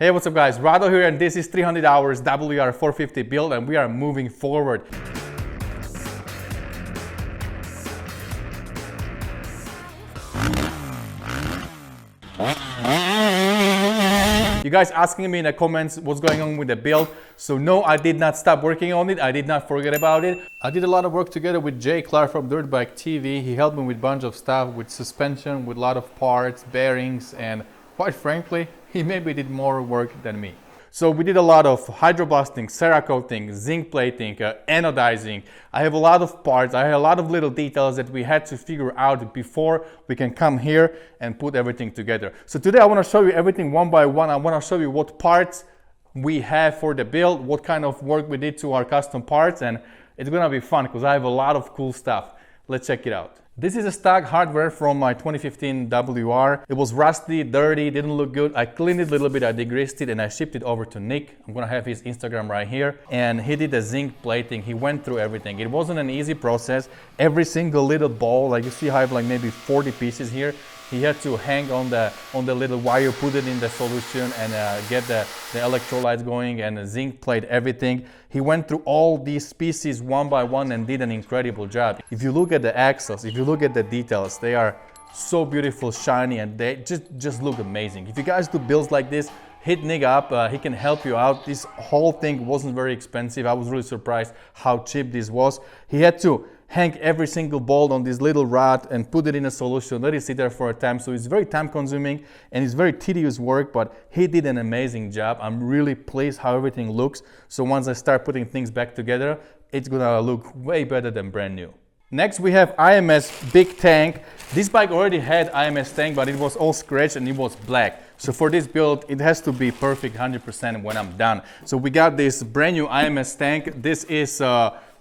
Hey, what's up guys, Rado here, and this is 300 hours WR450 build, and we are moving forward. You guys asking me in the comments what's going on with the build. So no, I did not stop working on it. I did not forget about it. I did a lot of work together with Jay Clark from Dirt Bike TV. He helped me with a bunch of stuff, with suspension, with a lot of parts, bearings, and quite frankly, he maybe did more work than me. So we did a lot of hydroblasting, cerakoting, zinc plating, anodizing. I have a lot of parts, I have a lot of little details that we had to figure out before we can come here and put everything together. So today I want to show you everything one by one. I want to show you what parts we have for the build, what kind of work we did to our custom parts, and it's gonna be fun because I have a lot of cool stuff. Let's check it out. This is a stock hardware from my 2015 WR. It was rusty, dirty, didn't look good. I cleaned it a little bit, I degreased it, and I shipped it over to Nick. I'm gonna have his Instagram right here. And he did the zinc plating. He went through everything. It wasn't an easy process. Every single little ball, like you see, I have like maybe 40 pieces here. He had to hang on the little wire, put it in the solution, and get the electrolytes going, and the zinc plate everything. He went through all these pieces one by one and did an incredible job. If you look at the axles, if you look at the details, they are so beautiful, shiny, and they just look amazing. If you guys do builds like this, hit Nick up. He can help you out. This whole thing wasn't very expensive. I was really surprised how cheap this was. He had to hang every single bolt on this little rod and put it in a solution, let it sit there for a time. So it's very time consuming and it's very tedious work, but he did an amazing job. I'm really pleased how everything looks. So once I start putting things back together, it's gonna look way better than brand new. Next we have IMS big tank. This bike already had IMS tank, but it was all scratched and it was black. So for this build, it has to be perfect 100% when I'm done. So we got this brand new IMS tank. This is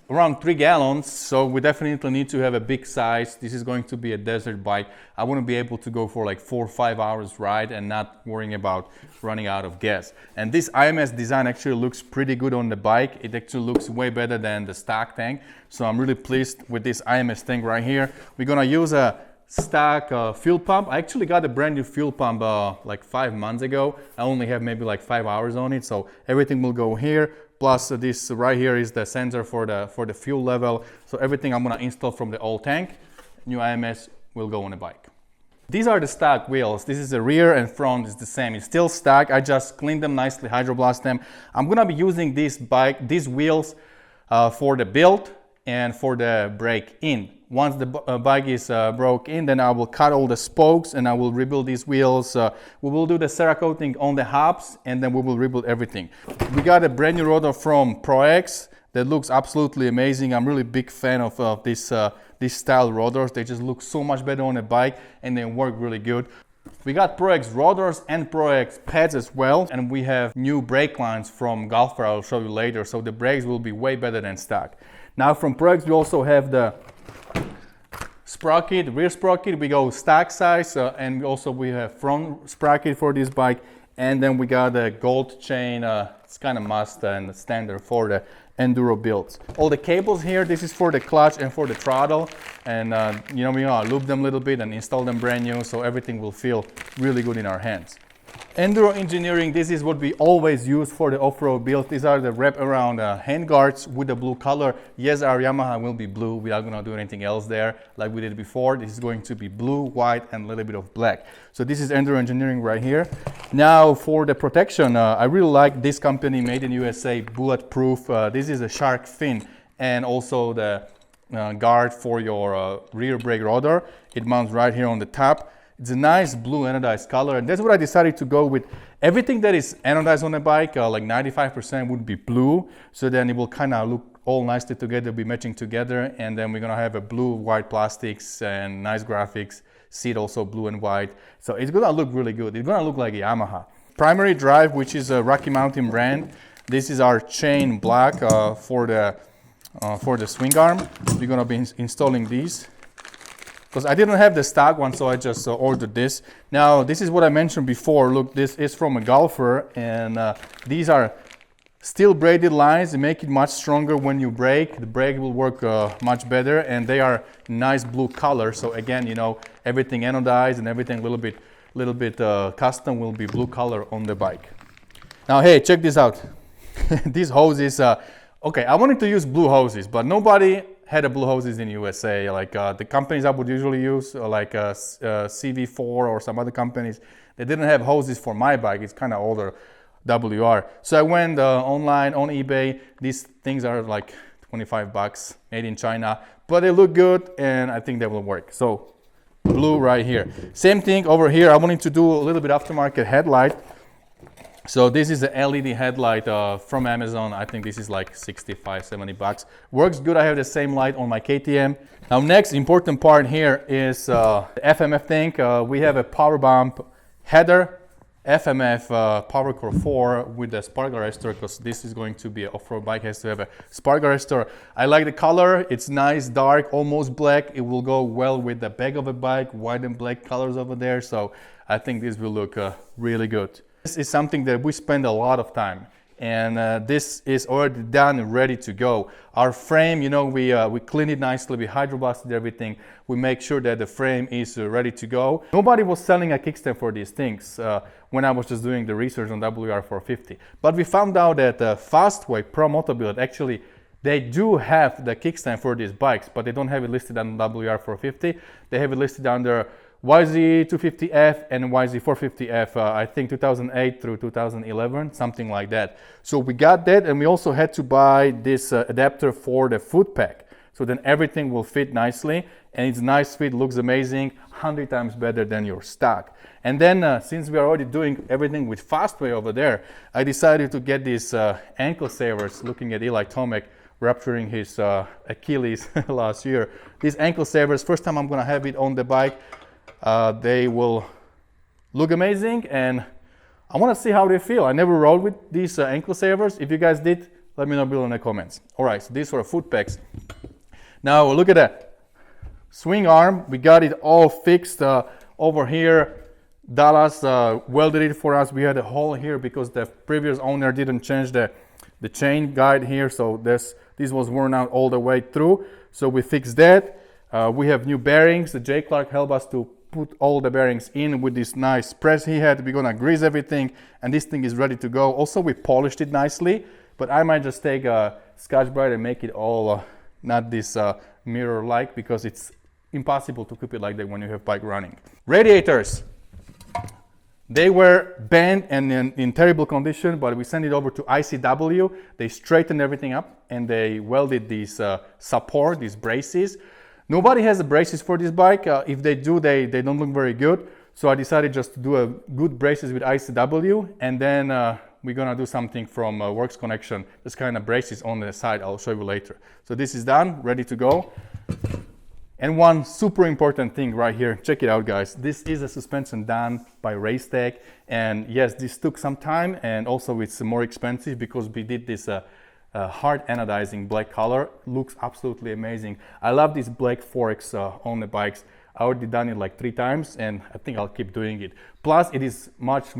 around 3 gallons, so we definitely need to have a big size. This is going to be a desert bike. I want to be able to go for like 4 or 5 hours ride and not worrying about running out of gas. And this IMS design actually looks pretty good on the bike. It actually looks way better than the stock tank. So I'm really pleased with this IMS tank right here. We're gonna use a stock fuel pump. I actually got a brand new fuel pump like 5 months ago. I only have maybe like 5 hours on it, so everything will go here. Plus this right here is the sensor for the fuel level. So everything I'm gonna install from the old tank. New IMS will go on the bike. These are the stock wheels. This is the rear and front is the same. It's still stock. I just cleaned them nicely, hydroblast them. I'm gonna be using these wheels for the build and for the break-in. Once the bike is broke in, then I will cut all the spokes and I will rebuild these wheels. We will do the cerakoting on the hubs and then we will rebuild everything. We got a brand new rotor from ProX that looks absolutely amazing. I'm really big fan of this style rotors. They just look so much better on a bike and they work really good. We got ProX rotors and ProX pads as well, and we have new brake lines from Golfer. I'll show you later, so the brakes will be way better than stock. Now from ProX we also have the sprocket, rear sprocket. We go stock size, and also we have front sprocket for this bike, and then we got a gold chain. It's kind of must and standard for the enduro builds. All the cables here, this is for the clutch and for the throttle, and we're gonna loop them a little bit and install them brand new, so everything will feel really good in our hands. Enduro engineering, this is what we always use for the off-road build. These are the wrap around hand guards with the blue color. Yes, our Yamaha will be blue. We are not going to do anything else there like we did before. This is going to be blue, white, and a little bit of black. So this is Enduro engineering right here. Now for the protection, I really like this company, made in USA, bulletproof. This is a shark fin and also the guard for your rear brake rotor. It mounts right here on the top. It's a nice blue anodized color, and that's what I decided to go with. Everything that is anodized on a bike, like 95% would be blue, so then it will kind of look all nicely together, be matching together, and then we're gonna have a blue, white plastics and nice graphics, seat also blue and white. So it's gonna look really good. It's gonna look like a Yamaha. Primary drive, which is a Rocky Mountain brand. This is our chain block for the swing arm. We're gonna be installing these, because I didn't have the stock one, so I just ordered this. Now, this is what I mentioned before. Look, this is from a Golfer, and these are steel braided lines. They make it much stronger when you brake. The brake will work much better, and they are nice blue color. So again, everything anodized and everything a little bit custom will be blue color on the bike. Now, hey, check this out. These hoses, okay, I wanted to use blue hoses, but nobody had a blue hoses in USA. Like the companies I would usually use, like CV4 or some other companies, they didn't have hoses for my bike. It's kind of older WR. So I went online on eBay. These things are like 25 bucks, made in China, but they look good and I think they will work. So blue right here. Same thing over here. I wanted to do a little bit aftermarket headlight. So this is the LED headlight from Amazon. I think this is like 65, 70 bucks. Works good. I have the same light on my KTM. Now next important part here is the FMF thing. We have a power bump header, FMF Power Core 4 with the spark arrestor, because this is going to be an off-road bike, has to have a spark arrestor. I like the color. It's nice, dark, almost black. It will go well with the back of the bike, white and black colors over there. So I think this will look really good. This is something that we spend a lot of time, and this is already done and ready to go. Our frame, you know, we clean it nicely, we hydroblasted everything, we make sure that the frame is ready to go. Nobody was selling a kickstand for these things when I was just doing the research on WR450. But we found out that Fastway PureMoto build, actually, they do have the kickstand for these bikes, but they don't have it listed on WR450. They have it listed under YZ250F and YZ450F, I think 2008 through 2011, something like that. So we got that, and we also had to buy this adapter for the foot pack. So then everything will fit nicely, and it's nice fit, looks amazing, 100 times better than your stock. And then since we are already doing everything with Fastway over there, I decided to get these ankle savers, looking at Eli Tomek rupturing his Achilles last year. These ankle savers, first time I'm gonna have it on the bike. They will look amazing, and I want to see how they feel. I never rode with these ankle savers. If you guys did, let me know below in the comments. All right, so these are foot packs. Now look at that swing arm. We got it all fixed over here. Dallas welded it for us. We had a hole here because the previous owner didn't change the chain guide here, so this was worn out all the way through. So we fixed that. We have new bearings. The J. Clark helped us to put all the bearings in with this nice press he had. We're gonna grease everything, and this thing is ready to go. Also, we polished it nicely, but I might just take a Scotch-Brite and make it all not this mirror-like, because it's impossible to keep it like that when you have bike running. Radiators. They were bent and in terrible condition, but we sent it over to ICW. They straightened everything up, and they welded these support, these braces. Nobody has the braces for this bike. If they do, they don't look very good. So I decided just to do a good braces with ICW, and then we're gonna do something from Works Connection. This kind of braces on the side, I'll show you later. So this is done, ready to go. And one super important thing right here, check it out guys. This is a suspension done by Racetech, and yes, this took some time, and also it's more expensive because we did this hard anodizing black color. Looks absolutely amazing. I love these black forks on the bikes. I already done it like 3 times, and I think I'll keep doing it. Plus it is much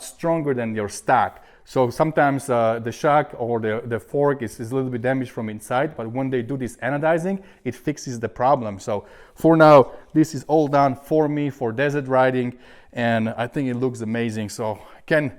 stronger than your stock. So sometimes the shock or the fork is a little bit damaged from inside, but when they do this anodizing, it fixes the problem. So for now, this is all done for me for desert riding, and I think it looks amazing. So I can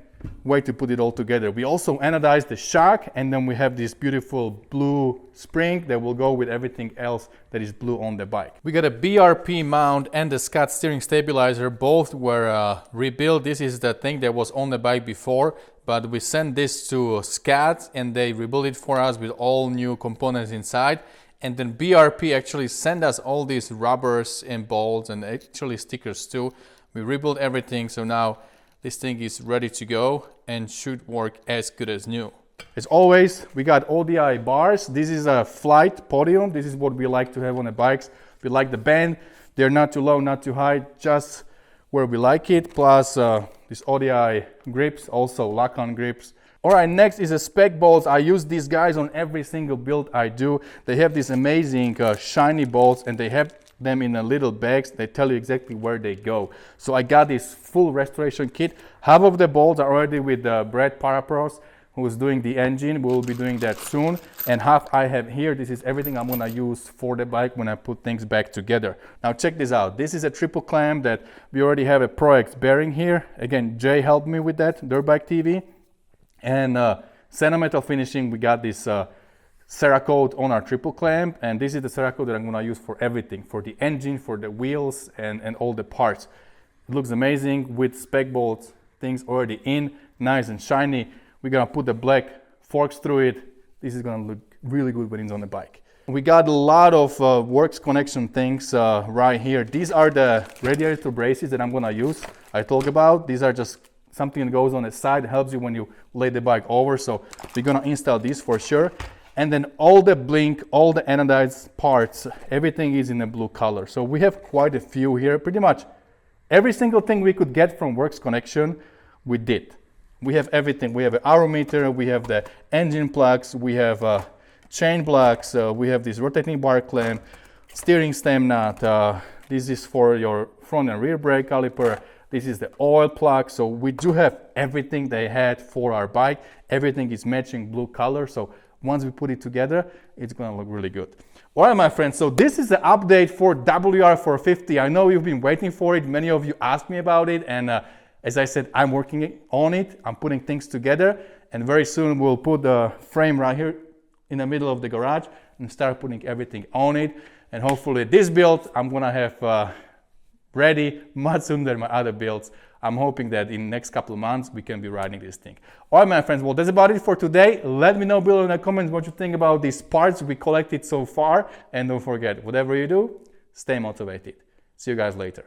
wait to put it all together. We also anodized the shock, and then we have this beautiful blue spring that will go with everything else that is blue on the bike. We got a BRP mount and the Scott steering stabilizer. Both were rebuilt. This is the thing that was on the bike before, but we sent this to Scott and they rebuilt it for us with all new components inside. And then BRP actually sent us all these rubbers and bolts and actually stickers too. We rebuilt everything, so now this thing is ready to go and should work as good as new. As always, we got ODI bars. This is a flight podium. This is what we like to have on the bikes. We like the bend. They're not too low, not too high, just where we like it. Plus these ODI grips, also lock-on grips. All right, next is the spec bolts. I use these guys on every single build I do. They have these amazing shiny bolts, and they have them in a little bags. They tell you exactly where they go. So I got this full restoration kit. Half of the bolts are already with Brad Parapros, who is doing the engine. We'll be doing that soon. And half I have here. This is everything I'm gonna use for the bike when I put things back together. Now check this out. This is a triple clamp that we already have a Pro X bearing here. Again, Jay helped me with that, Dirt Bike TV. And Cerametal finishing, we got this Cerakote on our triple clamp, and this is the Cerakote that I'm gonna use for everything, for the engine, for the wheels, and all the parts. It looks amazing with spec bolts, things already in, nice and shiny. We're gonna put the black forks through it. This is gonna look really good when it's on the bike. We got a lot of works connection things right here. These are the radiator braces that I'm gonna use. I talk about, these are just something that goes on the side, helps you when you lay the bike over. So we're gonna install these for sure. And then all the blink, all the anodized parts, everything is in a blue color. So we have quite a few here. Pretty much every single thing we could get from Works Connection, we did. We have everything. We have an aerometer, we have the engine plugs, we have chain blocks, we have this rotating bar clamp, steering stem nut. This is for your front and rear brake caliper. This is the oil plug. So we do have everything they had for our bike. Everything is matching blue color. So once we put it together, it's gonna look really good. All right, my friends, so this is the update for WR450. I know you've been waiting for it. Many of you asked me about it, and as I said, I'm working on it. I'm putting things together, and very soon we'll put the frame right here in the middle of the garage and start putting everything on it. And hopefully this build I'm gonna have ready much sooner than my other builds. I'm hoping that in the next couple of months we can be riding this thing. All right, my friends, well, that's about it for today. Let me know below in the comments what you think about these parts we collected so far. And don't forget, whatever you do, stay motivated. See you guys later.